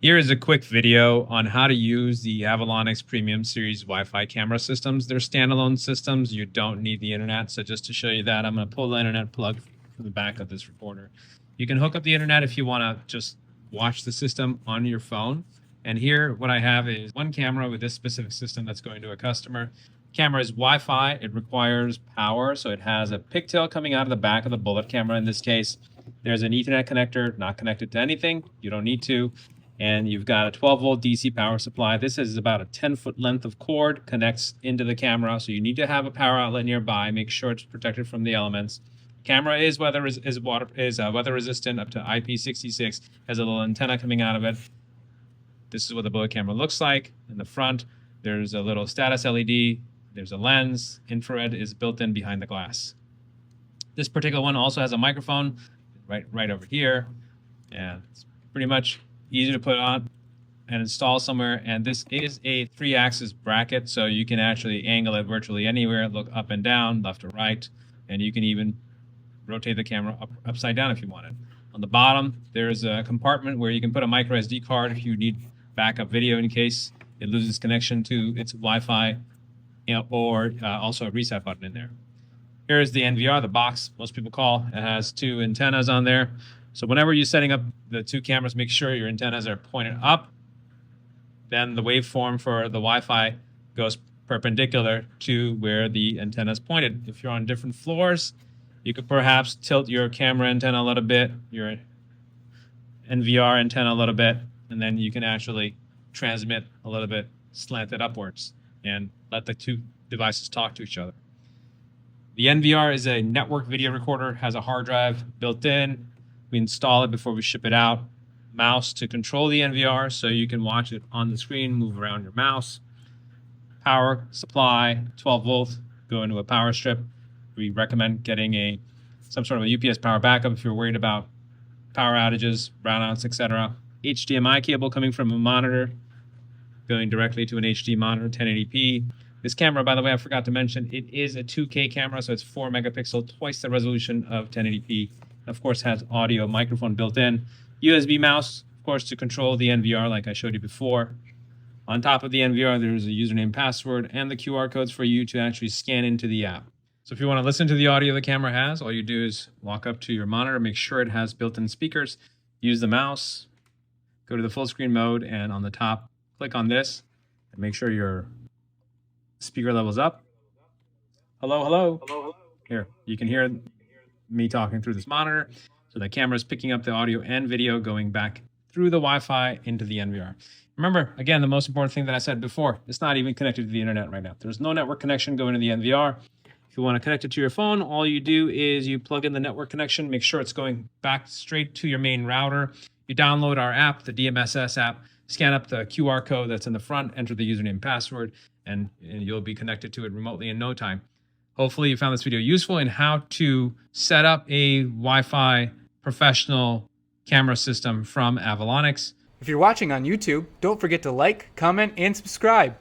Here is a quick video on how to use the Avalonix Premium Series Wi-Fi camera systems. They're standalone systems. You don't need the internet. So just to show you that, I'm going to pull the internet plug from the back of this recorder. You can hook up the internet if you want to just watch the system on your phone. And here what I have is one camera with this specific system that's going to a customer. Camera is Wi-Fi. It requires power. So it has a pigtail coming out of the back of the bullet camera in this case. There's an Ethernet connector, not connected to anything. You don't need to. And you've got a 12-volt DC power supply. This is about a 10-foot length of cord, connects into the camera. So you need to have a power outlet nearby. Make sure it's protected from the elements. Camera is weather resistant up to IP66. Has a little antenna coming out of it. This is what the bullet camera looks like. In the front, there's a little status LED. There's a lens. Infrared is built in behind the glass. This particular one also has a microphone right over here, and it's pretty much easy to put on and install somewhere. And this is a 3-axis bracket, so you can actually angle it virtually anywhere, look up and down, left or right, and you can even rotate the camera upside down if you wanted. On the bottom, there's a compartment where you can put a micro SD card if you need backup video in case it loses connection to its Wi-Fi, or also a reset button in there. Here's the NVR, the box most people call. It has 2 antennas on there. So whenever you're setting up the 2 cameras, make sure your antennas are pointed up. Then the waveform for the Wi-Fi goes perpendicular to where the antenna is pointed. If you're on different floors, you could perhaps tilt your camera antenna a little bit, your NVR antenna a little bit, and then you can actually transmit a little bit slanted upwards and let the 2 devices talk to each other. The NVR is a network video recorder, has a hard drive built in. We install it before we ship it out. Mouse to control the NVR so you can watch it on the screen, move around your mouse. Power supply, 12 volt, go into a power strip. We recommend getting some sort of a UPS power backup if you're worried about power outages, brownouts, etc. HDMI cable coming from a monitor, going directly to an HD monitor, 1080p. This camera, by the way, I forgot to mention, it is a 2K camera, so it's 4 megapixel, twice the resolution of 1080p. Of course, has audio microphone built in. USB mouse, of course, to control the NVR like I showed you before. On top of the NVR, there's a username, password, and the QR codes for you to actually scan into the app. So if you want to listen to the audio the camera has, all you do is walk up to your monitor, make sure it has built-in speakers, use the mouse, go to the full screen mode, and on the top, click on this, and make sure your speaker level's up. Hello, hello. Hello, hello. Here, you can hear me talking through this monitor. So the camera is picking up the audio and video going back through the Wi-Fi into the NVR. Remember, again, the most important thing that I said before, it's not even connected to the internet right now. There's no network connection going to the NVR. If you want to connect it to your phone, all you do is you plug in the network connection, make sure it's going back straight to your main router. You download our app, the DMSS app, scan up the QR code that's in the front, enter the username and password, and you'll be connected to it remotely in no time. Hopefully you found this video useful in how to set up a Wi-Fi professional camera system from Avalonix. If you're watching on YouTube, don't forget to like, comment, and subscribe.